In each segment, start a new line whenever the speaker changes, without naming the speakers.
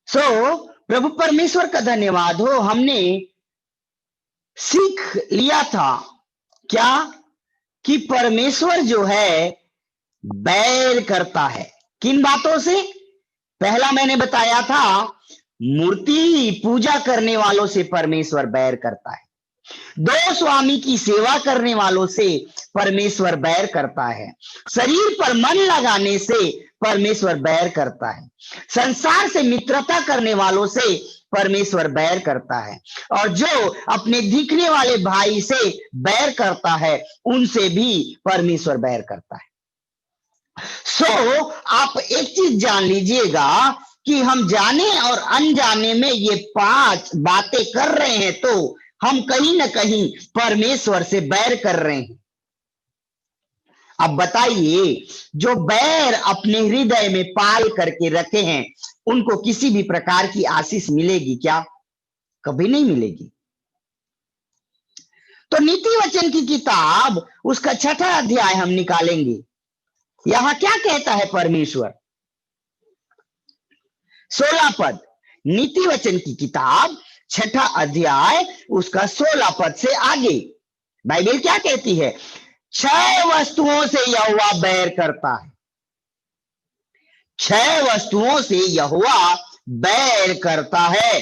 प्रभु परमेश्वर का धन्यवाद हो, हमने सीख लिया था क्या कि परमेश्वर जो है बैर करता है। किन बातों से? पहला मैंने बताया था, मूर्ति पूजा करने वालों से परमेश्वर बैर करता है। दो स्वामी की सेवा करने वालों से परमेश्वर बैर करता है। शरीर पर मन लगाने से परमेश्वर बैर करता है। संसार से मित्रता करने वालों से परमेश्वर बैर करता है। और जो अपने दिखने वाले भाई से बैर करता है, उनसे भी परमेश्वर बैर करता है। आप एक चीज जान लीजिएगा कि हम जाने और अनजाने में ये 5 बातें कर रहे हैं, तो हम कहीं ना कहीं परमेश्वर से बैर कर रहे हैं। अब बताइए, जो बैर अपने हृदय में पाल करके रखे हैं, उनको किसी भी प्रकार की आशीष मिलेगी क्या? कभी नहीं मिलेगी। तो नीति वचन की किताब उसका 6ठा अध्याय हम निकालेंगे। यहां क्या कहता है परमेश्वर? 16 पद, नीति वचन की किताब 6ठा अध्याय उसका 16 पद से आगे बाइबल क्या कहती है? 6 वस्तुओं से यहोवा बैर करता है। 6 वस्तुओं से यहोवा बैर करता है,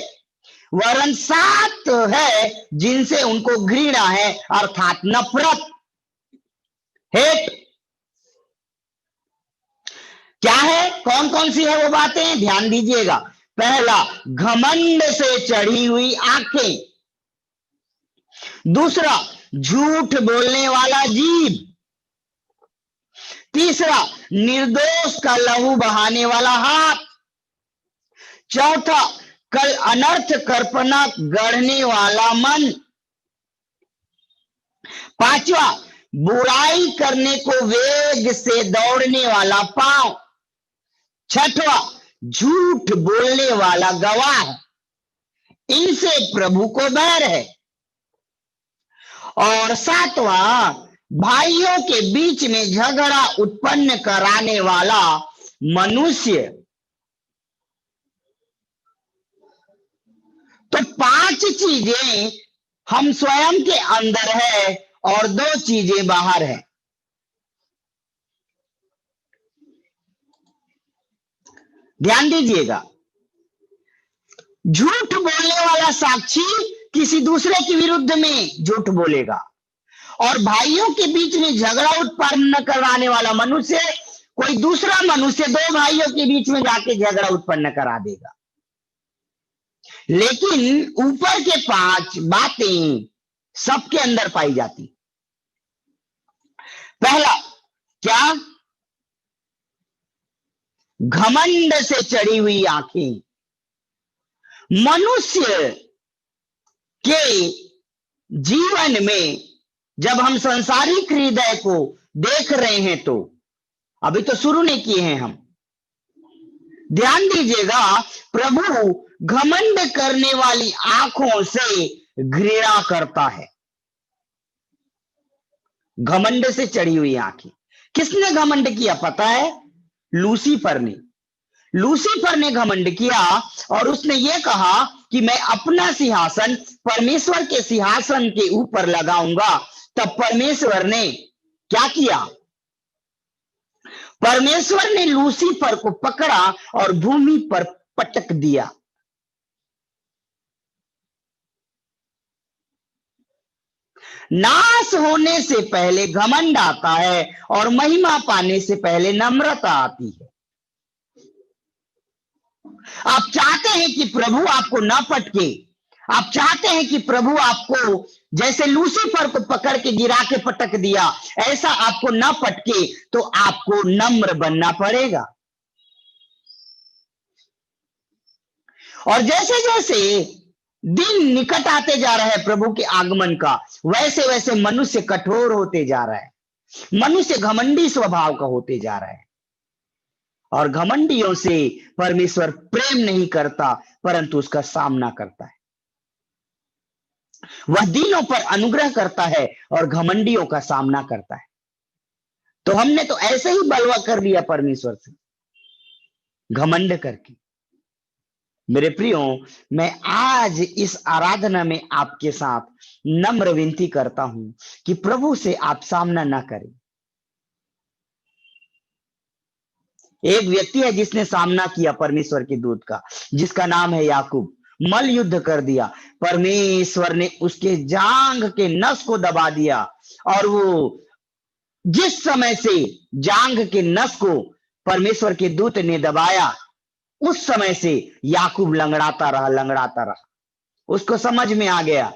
वरन 7 है जिनसे उनको घृणा है, अर्थात नफरत, हेट। क्या है? कौन कौन सी है वो बातें? ध्यान दीजिएगा। पहला, घमंड से चढ़ी हुई आंखें। दूसरा, झूठ बोलने वाला जीभ। तीसरा, निर्दोष का लहू बहाने वाला हाथ। चौथा, कल अनर्थ कल्पना गढ़ने वाला मन। पांचवा, बुराई करने को वेग से दौड़ने वाला पांव। छठवा, झूठ बोलने वाला गवाह। इनसे प्रभु को बैर है। और 7वां, भाइयों के बीच में झगड़ा उत्पन्न कराने वाला मनुष्य। तो 5 चीजें हम स्वयं के अंदर है और 2 चीजें बाहर है। ध्यान दीजिएगा। झूठ बोलने वाला साक्षी किसी दूसरे के विरुद्ध में झूठ बोलेगा, और भाइयों के बीच में झगड़ा उत्पन्न कराने वाला मनुष्य कोई दूसरा मनुष्य 2 भाइयों के बीच में जाके झगड़ा उत्पन्न करा देगा। लेकिन ऊपर के 5 बातें सबके अंदर पाई जाती। पहला क्या? घमंड से चढ़ी हुई आंखें। मनुष्य के जीवन में जब हम संसारिक हृदय को देख रहे हैं, तो अभी तो शुरू नहीं किए हैं हम, ध्यान दीजिएगा। प्रभु घमंड करने वाली आंखों से घृणा करता है। घमंड से चढ़ी हुई आंखें। किसने घमंड किया पता है? लूसीफर ने। लूसीफर ने घमंड किया और उसने ये कहा कि मैं अपना सिंहासन परमेश्वर के सिंहासन के ऊपर लगाऊंगा। तब परमेश्वर ने क्या किया? परमेश्वर ने लूसीफर को पकड़ा और भूमि पर पटक दिया। नाश होने से पहले घमंड आता है और महिमा पाने से पहले नम्रता आती है। आप चाहते हैं कि प्रभु आपको ना पटके, आप चाहते हैं कि प्रभु आपको जैसे लूसीफर को पकड़ के गिरा के पटक दिया, ऐसा आपको ना पटके, तो आपको नम्र बनना पड़ेगा। और जैसे जैसे दिन निकट आते जा रहा है प्रभु के आगमन का, वैसे वैसे मनुष्य कठोर होते जा रहा है, मनुष्य घमंडी स्वभाव का होते जा रहा है। और घमंडियों से परमेश्वर प्रेम नहीं करता, परंतु उसका सामना करता है। वह दीनों पर अनुग्रह करता है और घमंडियों का सामना करता है। तो हमने तो ऐसे ही बलवा कर लिया परमेश्वर से, घमंड करके। मेरे प्रियो, मैं आज इस आराधना में आपके साथ नम्र विनती करता हूं कि प्रभु से आप सामना ना करें। एक व्यक्ति है जिसने सामना किया परमेश्वर के दूत का, जिसका नाम है याकूब। मल युद्ध कर दिया, परमेश्वर ने उसके जांघ के नस को दबा दिया, और वो जिस समय से जांघ के नस को परमेश्वर के दूत ने दबाया, उस समय से याकूब लंगड़ाता रहा। उसको समझ में आ गया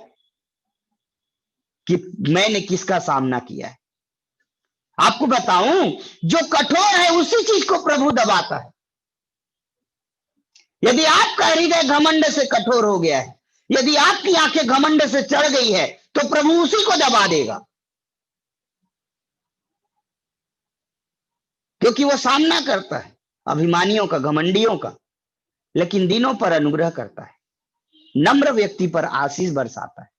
कि मैंने किसका सामना किया है। आपको बताऊं, जो कठोर है उसी चीज को प्रभु दबाता है। यदि आपका हृदय घमंड से कठोर हो गया है, यदि आपकी आंखें घमंड से चढ़ गई है, तो प्रभु उसी को दबा देगा, क्योंकि वो सामना करता है अभिमानियों का, घमंडियों का, लेकिन दिनों पर अनुग्रह करता है, नम्र व्यक्ति पर आशीष बरसाता है।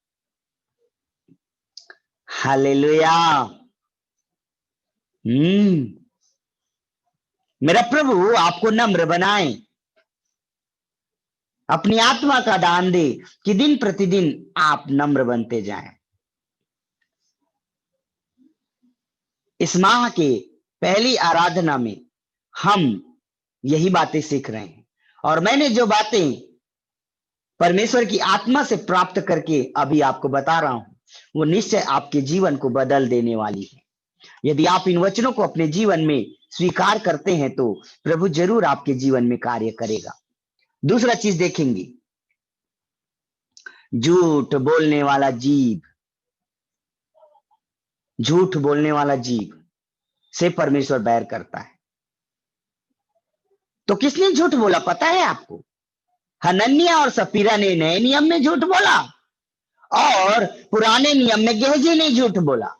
हालेलुया। मेरा प्रभु आपको नम्र बनाए, अपनी आत्मा का दान दे कि दिन प्रतिदिन आप नम्र बनते जाएं। इस माह के पहली आराधना में हम यही बातें सीख रहे हैं, और मैंने जो बातें परमेश्वर की आत्मा से प्राप्त करके अभी आपको बता रहा हूं, वो निश्चय आपके जीवन को बदल देने वाली है। यदि आप इन वचनों को अपने जीवन में स्वीकार करते हैं तो प्रभु जरूर आपके जीवन में कार्य करेगा। दूसरा चीज देखेंगे, झूठ बोलने वाला जीव, झूठ बोलने वाला जीव से परमेश्वर बैर करता है। तो किसने झूठ बोला पता है आपको? हनन्याह और सपीरा ने नए नियम में झूठ बोला, और पुराने नियम में गेहजी ने झूठ बोला।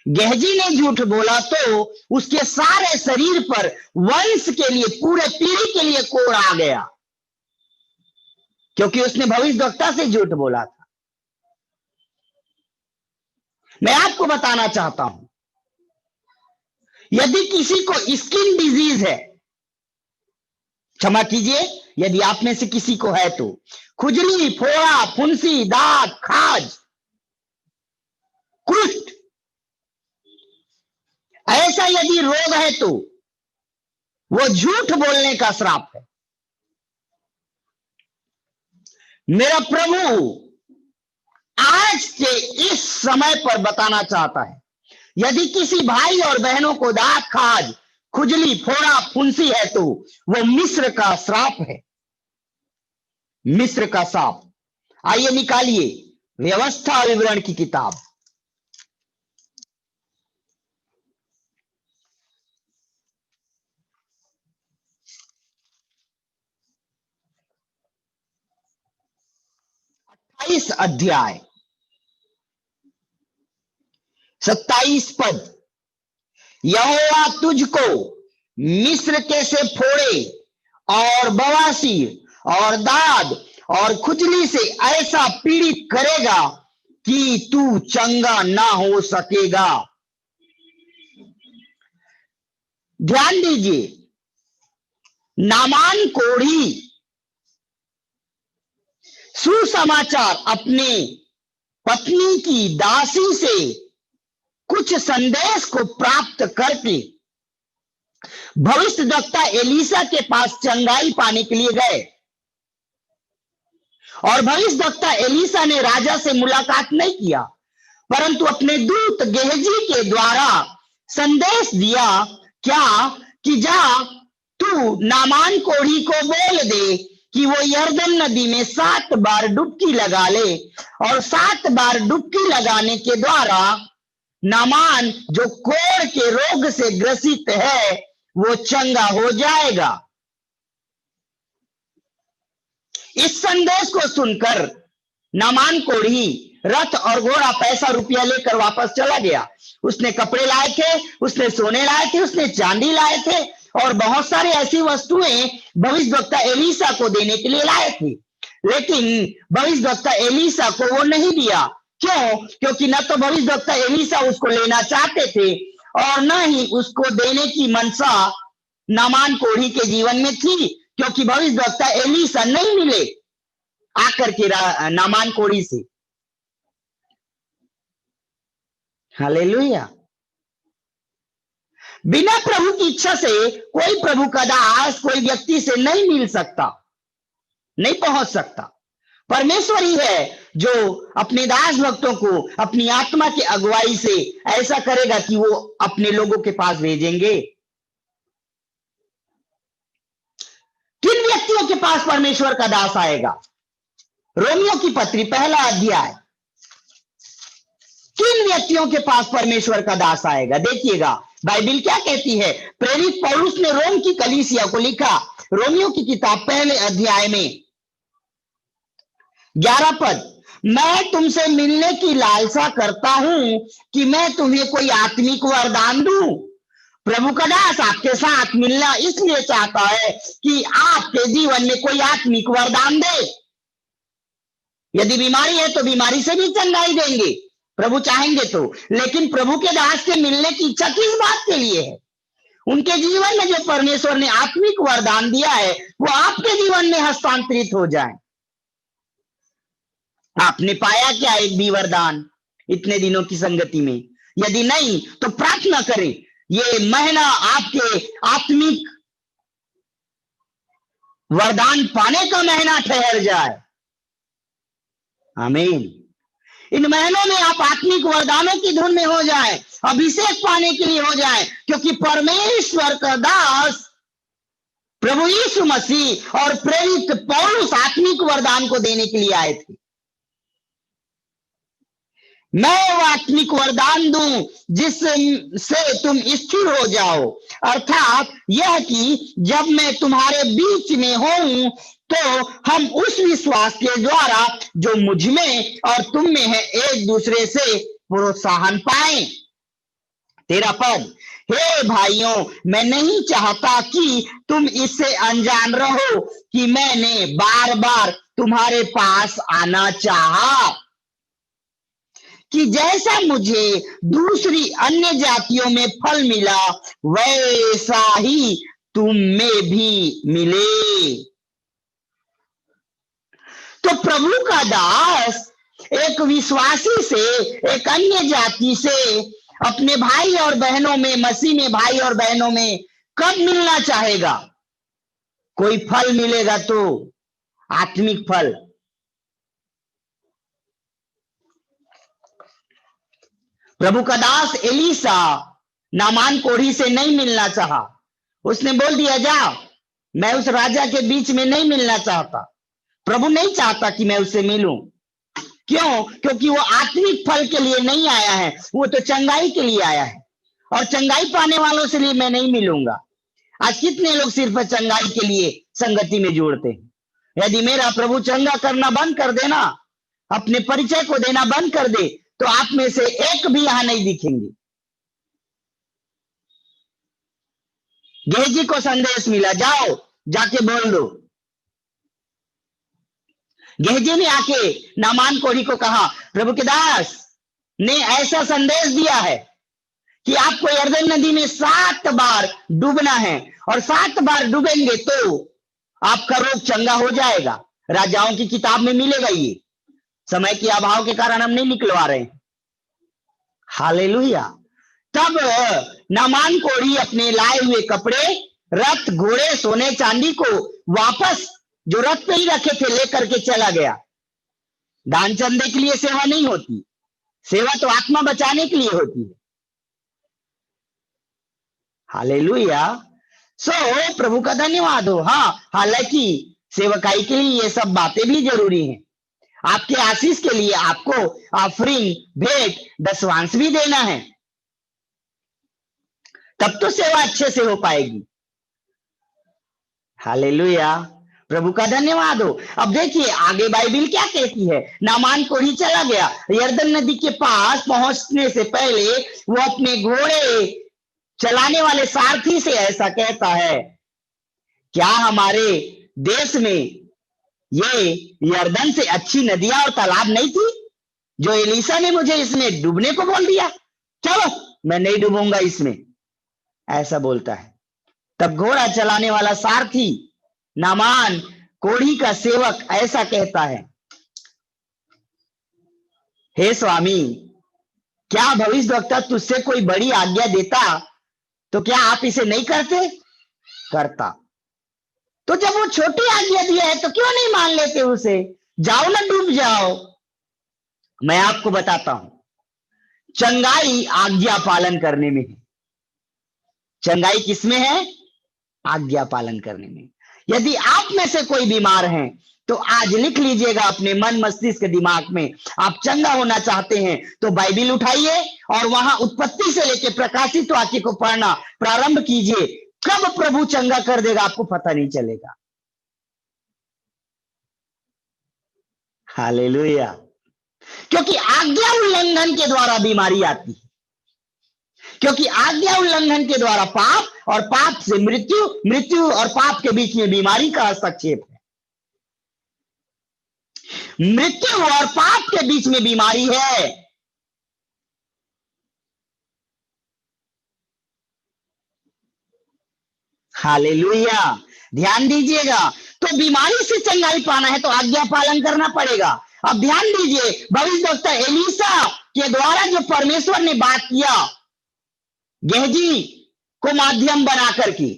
गेहजी ने झूठ बोला तो उसके सारे शरीर पर वंश के लिए, पूरे पीढ़ी के लिए कोड़ आ गया, क्योंकि उसने भविष्यवक्ता से झूठ बोला था। मैं आपको बताना चाहता हूं, यदि किसी को स्किन डिजीज है, क्षमा कीजिए, यदि आप में से किसी को है तो, खुजली, फोड़ा, फुंसी, दाग, खाज, कुष्ठ, ऐसा यदि रोग है तो वो झूठ बोलने का श्राप है। मेरा प्रभु आज के इस समय पर बताना चाहता है, यदि किसी भाई और बहनों को दाग, खाज, खुजली, फोड़ा, फुंसी है तो वो मिस्र का श्राप है, मिस्र का श्राप। आइए निकालिए व्यवस्था विवरण की किताब, इस अध्याय 27 पद। यहोवा तुझको मिस्र के से फोड़े और बवासीर और दाद और खुजली से ऐसा पीड़ित करेगा कि तू चंगा ना हो सकेगा। ध्यान दीजिए, नामान कोढ़ी सुसमाचार अपने पत्नी की दासी से कुछ संदेश को प्राप्त करके भविष्यद्वक्ता एलीशा के पास चंगाई पाने के लिए गए, और भविष्यद्वक्ता एलीशा ने राजा से मुलाकात नहीं किया, परंतु अपने दूत गेहजी के द्वारा संदेश दिया, क्या कि जा तू नामान कोढ़ी को बोल दे कि वो यर्दन नदी में 7 बार डुबकी लगा ले, और 7 बार डुबकी लगाने के द्वारा नामान जो कोढ़ के रोग से ग्रसित है वो चंगा हो जाएगा। इस संदेश को सुनकर नामान कोढ़ी रथ और घोड़ा, पैसा रुपया लेकर वापस चला गया। उसने कपड़े लाए थे, उसने सोने लाए थे, उसने चांदी लाए थे, और बहुत सारी ऐसी वस्तुएं भविष्यद्वक्ता एलीशा को देने के लिए लाए थे, लेकिन भविष्यद्वक्ता एलीशा को वो नहीं दिया। क्यों? क्योंकि न तो भविष्यद्वक्ता एलीशा उसको लेना चाहते थे, और न ही उसको देने की मनसा नामान कोढ़ी के जीवन में थी, क्योंकि भविष्यवक्ता एलीशा नहीं मिले आकर के नामान कोढ़ी से। हालेलुया। बिना प्रभु की इच्छा से कोई प्रभु का दास कोई व्यक्ति से नहीं मिल सकता, नहीं पहुंच सकता। परमेश्वर ही है जो अपने दास भक्तों को अपनी आत्मा की अगुवाई से ऐसा करेगा कि वो अपने लोगों के पास भेजेंगे। किन व्यक्तियों के पास परमेश्वर का दास आएगा? रोमियो की पत्री 1 अध्याय। किन व्यक्तियों के पास परमेश्वर का दास आएगा? देखिएगा बाइबिल क्या कहती है। प्रेरित पौलुस ने रोम की कलीसिया को लिखा, रोमियो की किताब 1 अध्याय में 11 पद, मैं तुमसे मिलने की लालसा करता हूं कि मैं तुम्हें कोई आत्मिक वरदान दूं। प्रभु का दास आपके साथ मिलना इसलिए चाहता है कि आपके जीवन में कोई आत्मिक वरदान दे। यदि बीमारी है तो बीमारी से भी चंगाई देंगे प्रभु चाहेंगे तो। लेकिन प्रभु के दास के मिलने की इच्छा किस बात के लिए है? उनके जीवन में जो परमेश्वर ने आत्मिक वरदान दिया है वो आपके जीवन में हस्तांतरित हो जाए। आपने पाया क्या एक भी वरदान इतने दिनों की संगति में? यदि नहीं तो प्रार्थना करें ये महीना आपके आत्मिक वरदान पाने का महीना ठहर जाए। आमीन। इन महीनों में आप आत्मिक वरदानों की धुन में हो जाए, अभिषेक पाने के लिए हो जाए, क्योंकि परमेश्वर का दास प्रभु यीशु मसीह और प्रेरित पौलुस आत्मिक वरदान को देने के लिए आए थे। मैं वो आत्मिक वरदान दूं जिससे तुम स्थिर हो जाओ, अर्थात यह कि जब मैं तुम्हारे बीच में हूं तो हम उस विश्वास के द्वारा जो मुझ में और तुम में है एक दूसरे से प्रोत्साहन पाएं। 13 पद, हे भाइयों, मैं नहीं चाहता कि तुम इससे अनजान रहो कि मैंने बार बार तुम्हारे पास आना चाहा कि जैसा मुझे दूसरी अन्य जातियों में फल मिला वैसा ही तुम में भी मिले। तो प्रभु का दास एक विश्वासी से, एक अन्य जाति से अपने भाई और बहनों में, मसीह में भाई और बहनों में कब मिलना चाहेगा? कोई फल मिलेगा तो, आत्मिक फल। प्रभु का दास एलीशा नामान कोढ़ी से नहीं मिलना चाहा। उसने बोल दिया जा, मैं उस राजा के बीच में नहीं मिलना चाहता। प्रभु नहीं चाहता कि मैं उससे मिलूं। क्यों? क्योंकि वो आत्मिक फल के लिए नहीं आया है, वो तो चंगाई के लिए आया है, और चंगाई पाने वालों से लिए मैं नहीं मिलूंगा। आज कितने लोग सिर्फ चंगाई के लिए संगति में जोड़ते हैं। यदि मेरा प्रभु चंगा करना बंद कर देना, अपने परिचय को देना बंद कर दे, तो आप में से एक भी यहां नहीं दिखेंगे। गेहजी को संदेश मिला, जाओ जाके बोल दो। गेहजी ने आके नामान कोढ़ी को कहा, प्रभु के दास ने ऐसा संदेश दिया है कि आपको यरदन नदी में 7 बार डूबना है, और 7 बार डूबेंगे तो आपका रोग चंगा हो जाएगा। राजाओं की किताब में मिलेगा। ये समय के अभाव के कारण हम नहीं निकलवा रहे हैं। हालेलुया। तब नामान कोढ़ी अपने लाए हुए कपड़े, रथ, घोड़े, सोने चांदी को वापस जो रथ पे ही रखे थे लेकर के चला गया। दान चंदे के लिए सेवा नहीं होती, सेवा तो आत्मा बचाने के लिए होती है। हालेलुया। प्रभु का धन्यवाद हो। हाँ, हालांकि सेवकाई के लिए ये सब बातें भी जरूरी हैं। आपके आशीष के लिए आपको ऑफरिंग, भेंट, दशवांश भी देना है, तब तो सेवा अच्छे से हो पाएगी। हालेलुया। प्रभु का धन्यवाद हो। अब देखिए आगे बाइबिल क्या कहती है। नामान कोढ़ी चला गया, यरदन नदी के पास पहुंचने से पहले वो अपने घोड़े चलाने वाले सारथी से ऐसा कहता है, क्या हमारे देश में ये यरदन से अच्छी नदियां और तालाब नहीं थी जो एलीशा ने मुझे इसमें डूबने को बोल दिया? चलो मैं नहीं डूबूंगा इसमें, ऐसा बोलता है। तब घोड़ा चलाने वाला सारथी नामान कोढ़ी का सेवक ऐसा कहता है, हे स्वामी, क्या भविष्यद्वक्ता तुझसे कोई बड़ी आज्ञा देता तो क्या आप इसे नहीं करते? करता। तो जब वो छोटी आज्ञा दिया है तो क्यों नहीं मान लेते उसे? जाओ ना, डूब जाओ। मैं आपको बताता हूं, चंगाई आज्ञा पालन करने में है। चंगाई किसमें है? आज्ञा पालन करने में। यदि आप में से कोई बीमार हैं तो आज लिख लीजिएगा अपने मन मस्तिष्क दिमाग में, आप चंगा होना चाहते हैं तो बाइबिल उठाइए और वहां उत्पत्ति से लेकर प्रकाशित वाक्य को पढ़ना प्रारंभ कीजिए। कब प्रभु चंगा कर देगा आपको पता नहीं चलेगा। हालेलुया। क्योंकि आज्ञा उल्लंघन के द्वारा बीमारी आती है, क्योंकि आज्ञा उल्लंघन के द्वारा पाप और पाप से मृत्यु, मृत्यु और पाप के बीच में बीमारी का हस्तक्षेप है। मृत्यु और पाप के बीच में बीमारी है। हालेलुया। ध्यान दीजिएगा, तो बीमारी से चंगाई पाना है तो आज्ञा पालन करना पड़ेगा। अब ध्यान दीजिए, भविष्यद्वक्ता एलीशा के द्वारा जो परमेश्वर ने बात किया गेहजी को माध्यम बना करके,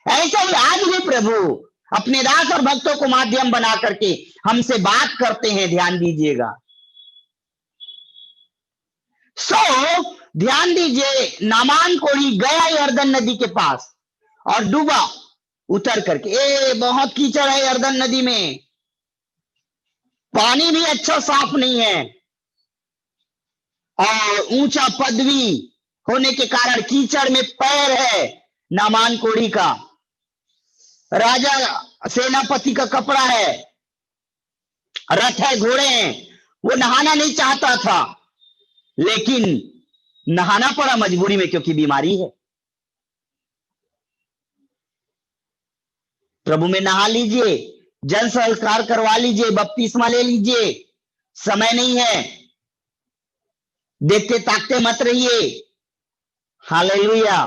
ऐसा ही आज भी प्रभु अपने दास और भक्तों को माध्यम बना करके हमसे बात करते हैं। ध्यान दीजिएगा। ध्यान दीजिए, नामान कोढ़ी गया यरदन नदी के पास और डूबा उतर करके। बहुत कीचड़ है यरदन नदी में, पानी भी अच्छा साफ नहीं है और ऊंचा पदवी होने के कारण कीचड़ में पैर है नामान कोढ़ी का। राजा सेनापति का कपड़ा है, रथ है, घोड़े हैं। वो नहाना नहीं चाहता था लेकिन नहाना पड़ा मजबूरी में, क्योंकि बीमारी है। प्रभु में नहा लीजिए, जल संस्कार करवा लीजिए, बपतिस्मा ले लीजिए। समय नहीं है, देखते ताकते मत रहिए। हालेलुया।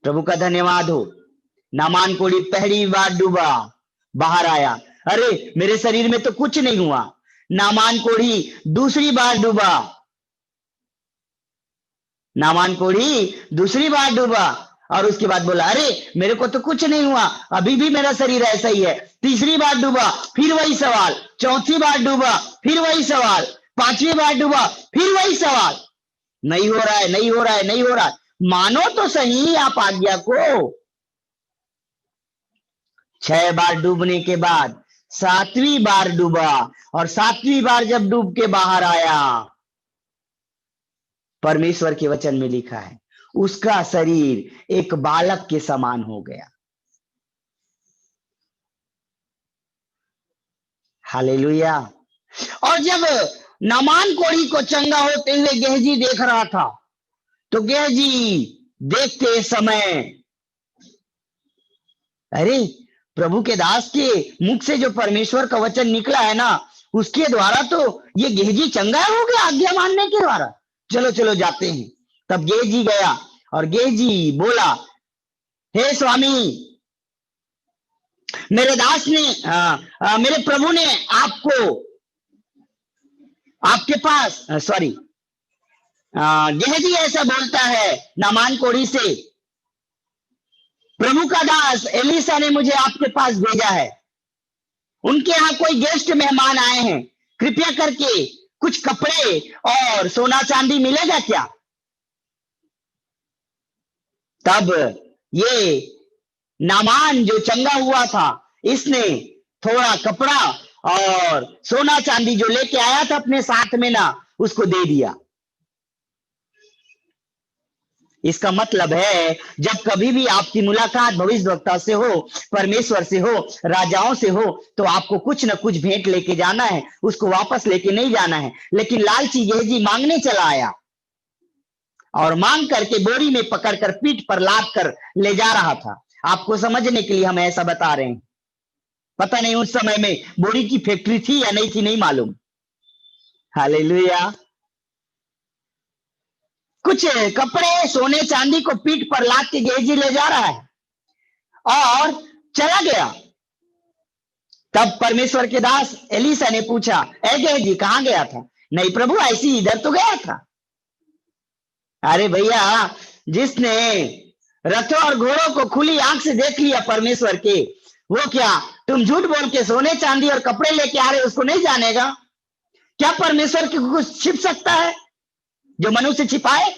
प्रभु का धन्यवाद हो। नामान कोढ़ी पहली बार डूबा, बाहर आया, अरे मेरे शरीर में तो कुछ नहीं हुआ। नामान कोढ़ी दूसरी बार डूबा, नामान कोढ़ी दूसरी बार डूबा और उसके बाद बोला, अरे मेरे को तो कुछ नहीं हुआ, अभी भी मेरा शरीर ऐसा ही है। तीसरी बार डूबा, फिर वही सवाल। चौथी बार डूबा, फिर वही सवाल। पांचवी बार डूबा, फिर वही सवाल। नहीं हो रहा है, नहीं हो रहा है, नहीं हो रहा है। मानो तो सही आप आज्ञा को। 6 बार डूबने के बाद 7वीं बार डूबा और 7वीं बार जब डूब के बाहर आया, परमेश्वर के वचन में लिखा है उसका शरीर एक बालक के समान हो गया। हालेलुया। और जब नामान कोढ़ी को चंगा होते हुए गेहजी देख रहा था तो गेहजी देखते समय, अरे प्रभु के दास के मुख से जो परमेश्वर का वचन निकला है ना, उसके द्वारा तो ये गेहजी चंगा हो गया आज्ञा मानने के द्वारा। चलो चलो जाते हैं। तब गेहजी गया और गेहजी बोला, हे स्वामी, मेरे दास ने मेरे प्रभु ने आपको आपके पास गेहजी ऐसा बोलता है नामान कोढ़ी से, प्रभु का दास एलीशा ने मुझे आपके पास भेजा है। उनके यहाँ कोई गेस्ट मेहमान आए हैं, कृपया करके कुछ कपड़े और सोना चांदी मिलेगा क्या? तब ये नामान जो चंगा हुआ था, इसने थोड़ा कपड़ा और सोना चांदी जो लेके आया था अपने साथ में ना, उसको दे दिया। इसका मतलब है जब कभी भी आपकी मुलाकात भविष्यद्वक्ता से हो, परमेश्वर से हो, राजाओं से हो, तो आपको कुछ ना कुछ भेंट लेके जाना है, उसको वापस लेके नहीं जाना है। लेकिन लालची गेहजी मांगने चला आया और मांग करके बोरी में पकड़कर पीठ पर लाद कर ले जा रहा था। आपको समझने के लिए हम ऐसा बता रहे हैं। पता नहीं उस समय में बोरी की फैक्ट्री थी या नहीं थी, नहीं मालूम। हालेलुया। कुछ कपड़े सोने चांदी को पीठ पर लाद के गेहजी ले जा रहा है और चला गया। तब परमेश्वर के दास एलीशा ने पूछा, ए गेहजी कहां गया था? नहीं प्रभु, ऐसी इधर तो गया था। अरे भैया, जिसने रथों और घोड़ों को खुली आंख से देख लिया परमेश्वर के, वो क्या तुम झूठ बोल के सोने चांदी और कपड़े लेके आ रहे उसको नहीं जानेगा? क्या परमेश्वर की कुछ छिप सकता है जो मनुष्य छिपाए?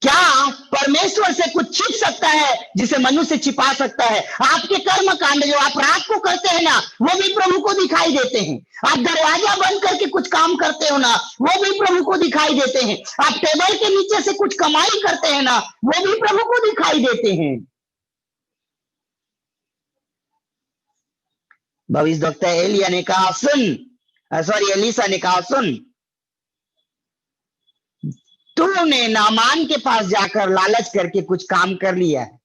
क्या परमेश्वर से कुछ छिप सकता है जिसे मनुष्य छिपा सकता है? आपके कर्म कांड जो आप रात को करते हैं ना, वो भी प्रभु को दिखाई देते हैं। आप दरवाजा बंद करके कुछ काम करते हो ना, वो भी प्रभु को दिखाई देते हैं। आप टेबल के नीचे से कुछ कमाई करते हैं ना, वो भी प्रभु को दिखाई देते हैं। भविष्यवक्ता एलिया ने कहा एलीशा ने कहा, सुन, तूने नामान के पास जाकर लालच करके कुछ काम कर लिया है,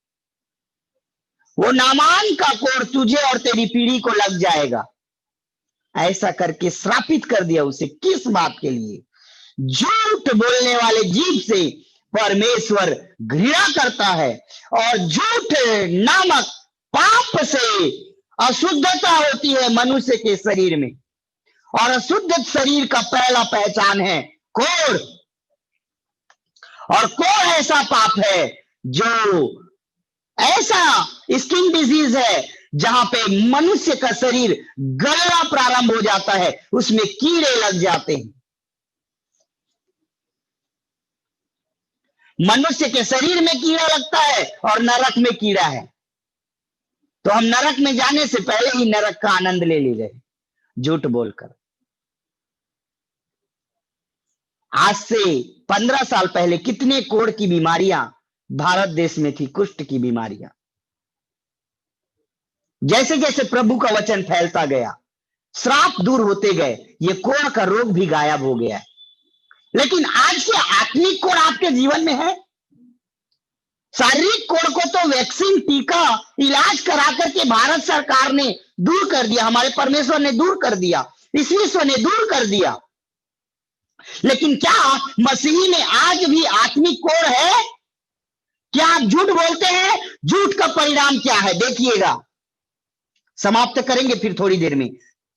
वो नामान का कोढ़ तुझे और तेरी पीढ़ी को लग जाएगा। ऐसा करके श्रापित कर दिया उसे। किस बात के लिए? झूठ बोलने वाले जीभ से परमेश्वर घृणा करता है, और झूठ नामक पाप से अशुद्धता होती है मनुष्य के शरीर में, और अशुद्ध शरीर का पहला पहचान है कोढ़। और कोढ़ ऐसा पाप है जो ऐसा स्किन डिजीज है जहां पे मनुष्य का शरीर गलना प्रारंभ हो जाता है, उसमें कीड़े लग जाते हैं। मनुष्य के शरीर में कीड़ा लगता है और नरक में कीड़ा है। तो हम नरक में जाने से पहले ही नरक का आनंद ले ले रहे झूठ बोलकर। आज से 15 साल पहले कितने कोढ़ की बीमारियां भारत देश में थी, कुष्ठ की बीमारियां। जैसे जैसे प्रभु का वचन फैलता गया, श्राप दूर होते गए, ये कोढ़ का रोग भी गायब हो गया है। लेकिन आज से आत्मिक कोढ़ आपके जीवन में है। शारीरिक कोढ़ को तो वैक्सीन, टीका, इलाज करा करके भारत सरकार ने दूर कर दिया, हमारे परमेश्वर ने दूर कर दिया, इस विश्व ने दूर कर दिया। लेकिन क्या मसीही में आज भी आत्मिक कोढ़ है? क्या आप झूठ बोलते हैं? झूठ का परिणाम क्या है देखिएगा। समाप्त करेंगे फिर थोड़ी देर में।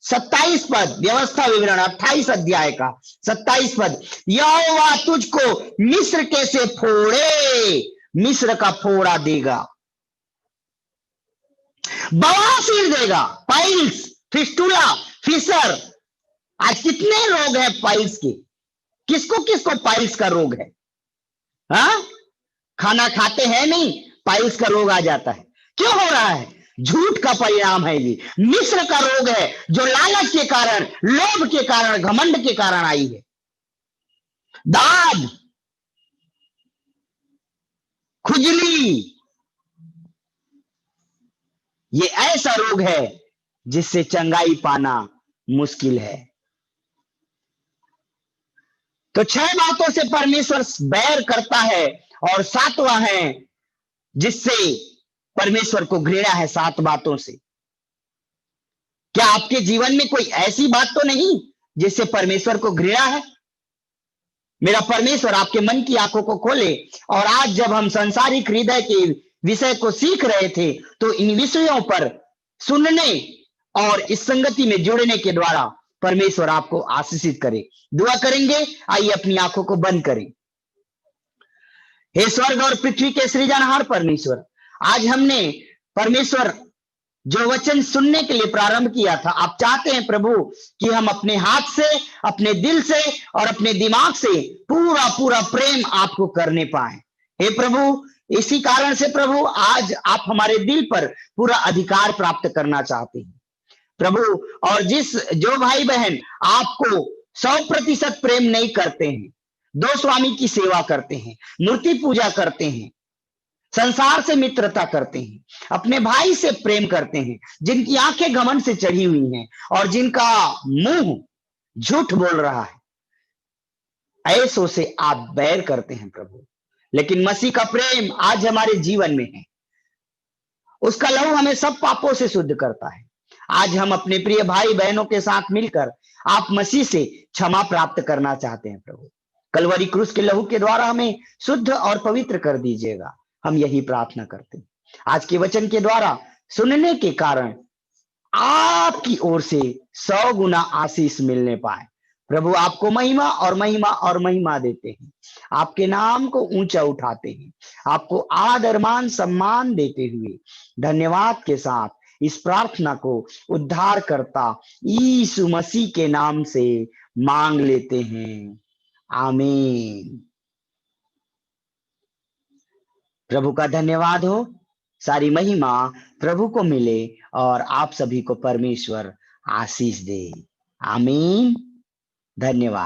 27 पद, व्यवस्था विवरण 28 अध्याय का 27 पद, यहोवा तुझको मिस्र के से फोड़े, मिस्र का फोड़ा देगा, बवासीर देगा, पाइल्स, फिस्टुला, फिशर। आज कितने रोग हैं पाइल्स के? किसको किसको पाइल्स का रोग है? हाँ, खाना खाते हैं नहीं, पाइल्स का रोग आ जाता है। क्यों हो रहा है? झूठ का परिणाम है ये। मिस्र का रोग है जो लालच के कारण, लोभ के कारण, घमंड के कारण आई है। दाद, खुजली, ये ऐसा रोग है जिससे चंगाई पाना मुश्किल है। तो 6 बातों से परमेश्वर बैर करता है, और 7वां है जिससे परमेश्वर को घृणा है। 7 बातों से। क्या आपके जीवन में कोई ऐसी बात तो नहीं जिससे परमेश्वर को घृणा है? मेरा परमेश्वर आपके मन की आंखों को खोले। और आज जब हम संसारिक हृदय के विषय को सीख रहे थे, तो इन विषयों पर सुनने और इस संगति में जुड़ने के द्वारा परमेश्वर आपको आशीषित करे। दुआ करेंगे। आइए अपनी आंखों को बंद करें। हे स्वर्ग और पृथ्वी के सृजनहार परमेश्वर, आज हमने परमेश्वर जो वचन सुनने के लिए प्रारंभ किया था, आप चाहते हैं प्रभु कि हम अपने हाथ से, अपने दिल से और अपने दिमाग से पूरा पूरा प्रेम आपको करने पाए। हे प्रभु, इसी कारण से प्रभु आज आप हमारे दिल पर पूरा अधिकार प्राप्त करना चाहते हैं प्रभु। और जो भाई बहन आपको 100% प्रेम नहीं करते हैं, दो स्वामी की सेवा करते हैं, मूर्ति पूजा करते हैं, संसार से मित्रता करते हैं, अपने भाई से प्रेम करते हैं, जिनकी आंखें घमंड से चढ़ी हुई हैं और जिनका मुंह झूठ बोल रहा है, ऐसों से आप बैर करते हैं प्रभु। लेकिन मसीह का प्रेम आज हमारे जीवन में है, उसका लहू हमें सब पापों से शुद्ध करता है। आज हम अपने प्रिय भाई बहनों के साथ मिलकर आप मसीह से क्षमा प्राप्त करना चाहते हैं प्रभु। कलवरी क्रूस के लहू के द्वारा हमें शुद्ध और पवित्र कर दीजिएगा, हम यही प्रार्थना करते हैं। आज के वचन के द्वारा सुनने के कारण आपकी ओर से 100 गुना आशीष मिलने पाए। प्रभु आपको महिमा और महिमा और महिमा देते हैं, आपके नाम को ऊंचा उठाते हैं, आपको आदर मान सम्मान देते हुए धन्यवाद के साथ इस प्रार्थना को उद्धार करता यीशु मसीह के नाम से मांग लेते हैं, आमीन। प्रभु का धन्यवाद हो, सारी महिमा प्रभु को मिले और आप सभी को परमेश्वर आशीष दे, आमीन। धन्यवाद।